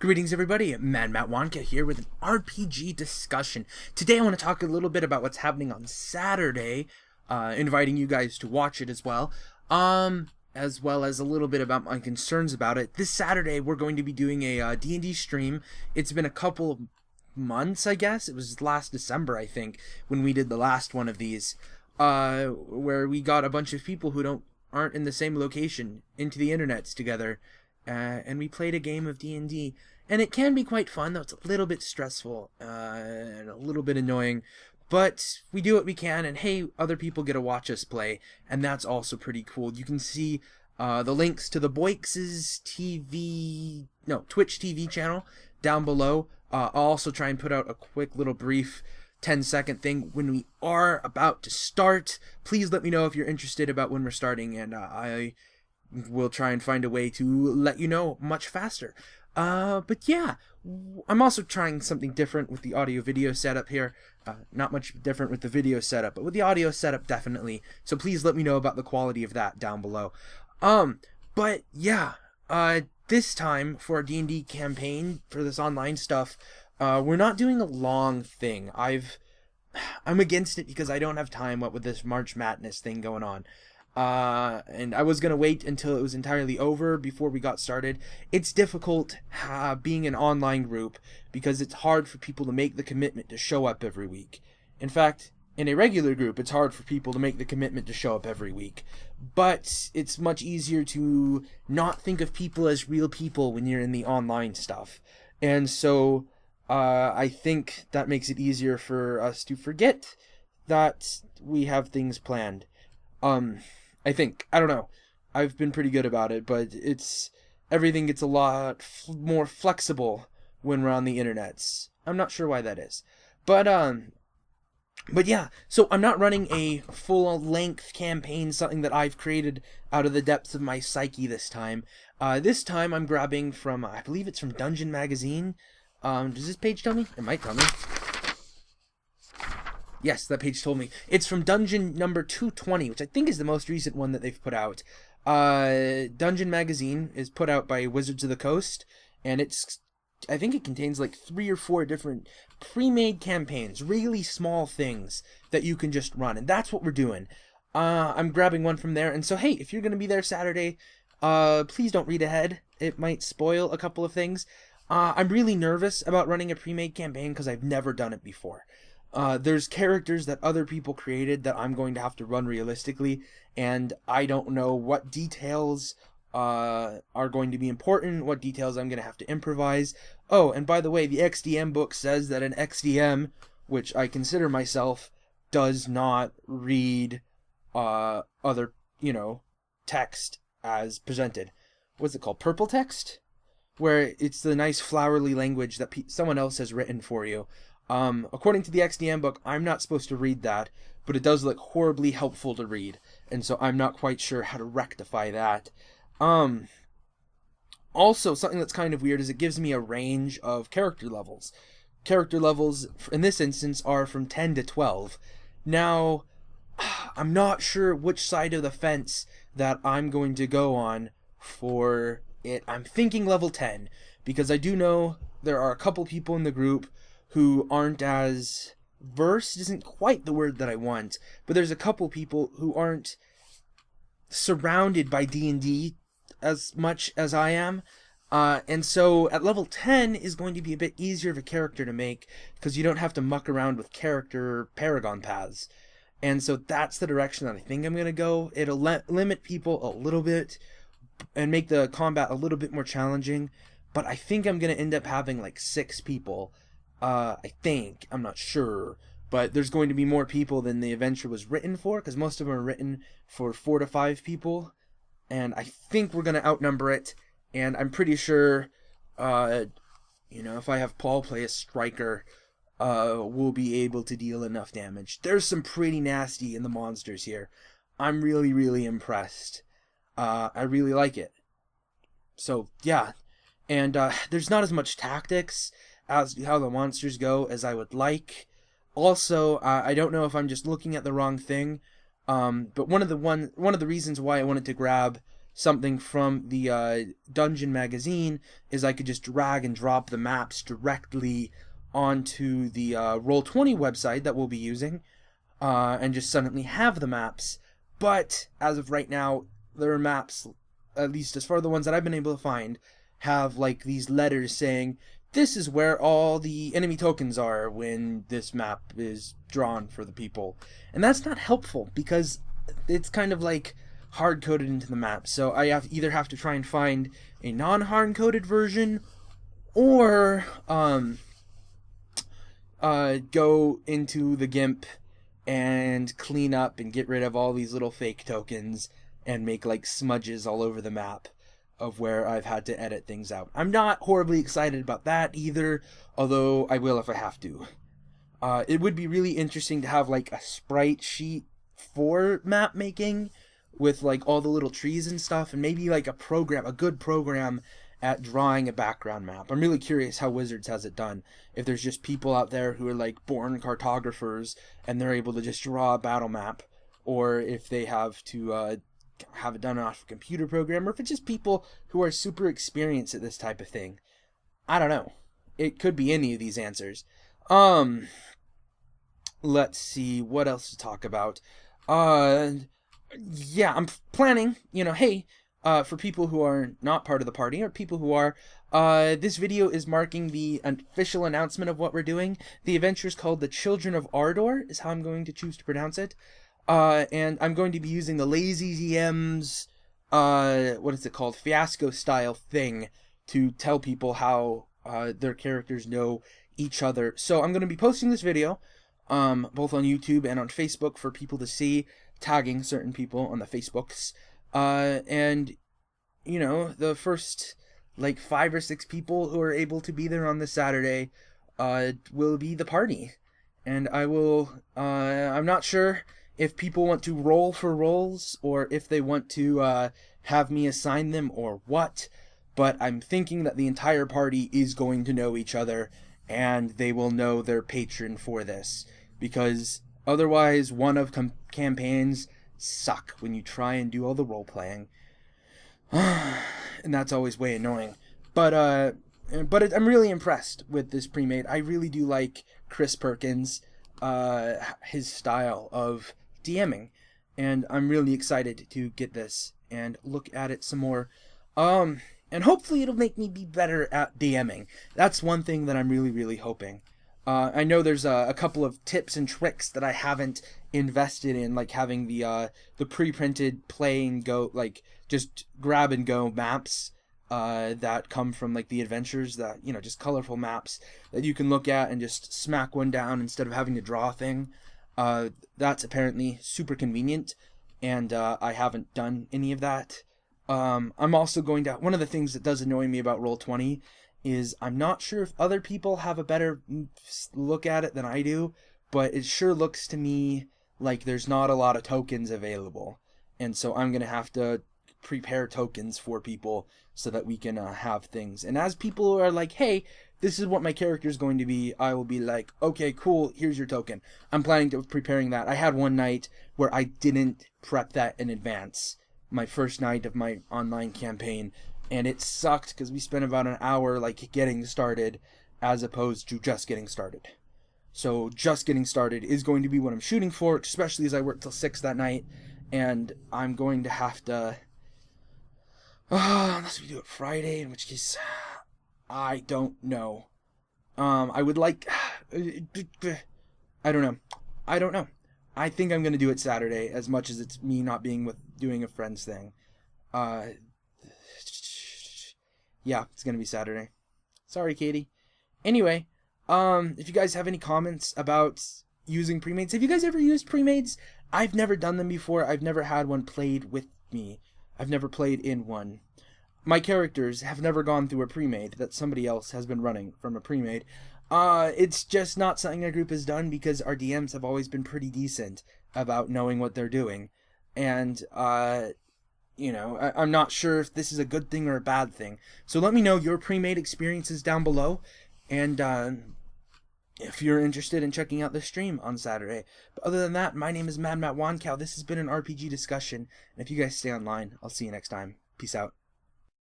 Greetings everybody, Matt Wonka here with an RPG discussion. Today I want to talk a little bit about what's happening on Saturday, inviting you guys to watch it as well as a little bit about my concerns about it. This Saturday we're going to be doing a D&D stream. It's been a couple of months, I guess. It was last December, I think, when we did the last one of these, where we got a bunch of people who aren't in the same location into the internets together. And we played a game of D&D, and it can be quite fun, though it's a little bit stressful and a little bit annoying, but we do what we can, and hey, other people get to watch us play, and that's also pretty cool. You can see the links to the Boix's Twitch TV channel down below. I'll also try and put out a quick little brief 10-second thing when we are about to start. Please let me know if you're interested about when we're starting, and we'll try and find a way to let you know much faster. But yeah, I'm also trying something different with the audio-video setup here. Not much different with the video setup, but with the audio setup, definitely. So please let me know about the quality of that down below. But yeah, this time for our D&D campaign, for this online stuff, we're not doing a long thing. I'm against it because I don't have time, what with this March Madness thing going on. And I was going to wait until it was entirely over before we got started. It's difficult being an online group because it's hard for people to make the commitment to show up every week. In fact, in a regular group, it's hard for people to make the commitment to show up every week. But it's much easier to not think of people as real people when you're in the online stuff. And so I think that makes it easier for us to forget that we have things planned. I think. I don't know. I've been pretty good about it, but everything gets a lot more flexible when we're on the internets. I'm not sure why that is. But yeah, so I'm not running a full-length campaign, something that I've created out of the depths of my psyche this time. This time I'm grabbing from, I believe it's from Dungeon Magazine. Does this page tell me? It might tell me. Yes, that page told me. It's from Dungeon number 220, which I think is the most recent one that they've put out. Dungeon Magazine is put out by Wizards of the Coast, and I think it contains like 3 or 4 different pre-made campaigns, really small things that you can just run, and that's what we're doing. I'm grabbing one from there, and so hey, if you're going to be there Saturday, please don't read ahead. It might spoil a couple of things. I'm really nervous about running a pre-made campaign because I've never done it before. There's characters that other people created that I'm going to have to run realistically, and I don't know what details are going to be important, what details I'm going to have to improvise. Oh, and by the way, the XDM book says that an XDM, which I consider myself, does not read other, text as presented. What's it called? Purple text? Where it's the nice flowery language that someone else has written for you. According to the XDM book, I'm not supposed to read that, but it does look horribly helpful to read, and so I'm not quite sure how to rectify that. Also, something that's kind of weird is it gives me a range of character levels. Character levels, in this instance, are from 10 to 12. Now, I'm not sure which side of the fence that I'm going to go on for it. I'm thinking level 10, because I do know there are a couple people in the group who aren't as versed, isn't quite the word that I want, but there's a couple people who aren't surrounded by D&D as much as I am, and so at level 10 is going to be a bit easier of a character to make, because you don't have to muck around with character paragon paths, and so that's the direction that I think I'm going to go. It'll limit people a little bit, and make the combat a little bit more challenging, but I think I'm going to end up having like 6 people. I think, I'm not sure, but there's going to be more people than the adventure was written for, because most of them are written for 4 to 5 people, and I think we're going to outnumber it, and I'm pretty sure, if I have Paul play a striker, we'll be able to deal enough damage. There's some pretty nasty in the monsters here. I'm really, really impressed. I really like it. So, yeah, and there's not as much tactics as to how the monsters go as I would like. Also, I don't know if I'm just looking at the wrong thing, but one of the reasons why I wanted to grab something from the Dungeon magazine is I could just drag and drop the maps directly onto the Roll20 website that we'll be using, and just suddenly have the maps. But as of right now, there are maps, at least as far as the ones that I've been able to find, have like these letters saying, this is where all the enemy tokens are when this map is drawn for the people. And that's not helpful, because it's kind of like hard-coded into the map. So I either have to try and find a non-hard-coded version, or go into the GIMP and clean up and get rid of all these little fake tokens and make like smudges all over the map of where I've had to edit things out. I'm not horribly excited about that either, although I will if I have to. It would be really interesting to have like a sprite sheet for map making with like all the little trees and stuff, and maybe like a good program at drawing a background map. I'm really curious how Wizards has it done. If there's just people out there who are like born cartographers and they're able to just draw a battle map, or if they have to have it done off a computer program, or if it's just people who are super experienced at this type of thing. I don't know. It could be any of these answers. Let's see what else to talk about. Yeah, I'm planning, hey, for people who are not part of the party, or people who are, this video is marking the official announcement of what we're doing. The adventure is called The Children of Ardor, is how I'm going to choose to pronounce it. And I'm going to be using the Lazy ZM's, what is it called, fiasco style thing to tell people how their characters know each other. So I'm going to be posting this video, both on YouTube and on Facebook for people to see, tagging certain people on the Facebooks. And, the first, like, 5 or 6 people who are able to be there on this Saturday, will be the party. And I will, I'm not sure if people want to roll for rolls, or if they want to, have me assign them, or what. But I'm thinking that the entire party is going to know each other, and they will know their patron for this. Because otherwise, one of campaigns suck when you try and do all the role playing, and that's always way annoying. But I'm really impressed with this pre-made. I really do like Chris Perkins, his style of DMing, and I'm really excited to get this and look at it some more. And hopefully it'll make me be better at DMing. That's one thing that I'm really, really hoping. I know there's a couple of tips and tricks that I haven't invested in, like having the pre-printed play and go, like just grab and go maps that come from like the adventures, that just colorful maps that you can look at and just smack one down instead of having to draw a thing. That's apparently super convenient, and I haven't done any of that. I'm also going to, one of the things that does annoy me about Roll20 is I'm not sure if other people have a better look at it than I do, but it sure looks to me like there's not a lot of tokens available. And so I'm going to have to prepare tokens for people so that we can have things. And as people are like, hey, this is what my character is going to be, I will be like, okay, cool, here's your token. I'm planning to preparing that. I had one night where I didn't prep that in advance, my first night of my online campaign, and it sucked because we spent about an hour like getting started as opposed to just getting started. So just getting started is going to be what I'm shooting for, especially as I work till 6 that night, and I'm going to have to, unless we do it Friday, in which case I don't know. I would like, I don't know. I think I'm going to do it Saturday, as much as it's me not being with doing a friend's thing. Yeah, it's going to be Saturday. Sorry, Katie. Anyway, if you guys have any comments about using pre-mades, have you guys ever used pre-mades? I've never done them before. I've never had one played with me. I've never played in one. My characters have never gone through a pre-made that somebody else has been running from a pre-made. It's just not something our group has done because our DMs have always been pretty decent about knowing what they're doing. And, I'm not sure if this is a good thing or a bad thing. So let me know your pre-made experiences down below. And, if you're interested in checking out the stream on Saturday. But other than that, my name is Mad Matt Wankow. This has been an RPG discussion. And if you guys stay online, I'll see you next time. Peace out.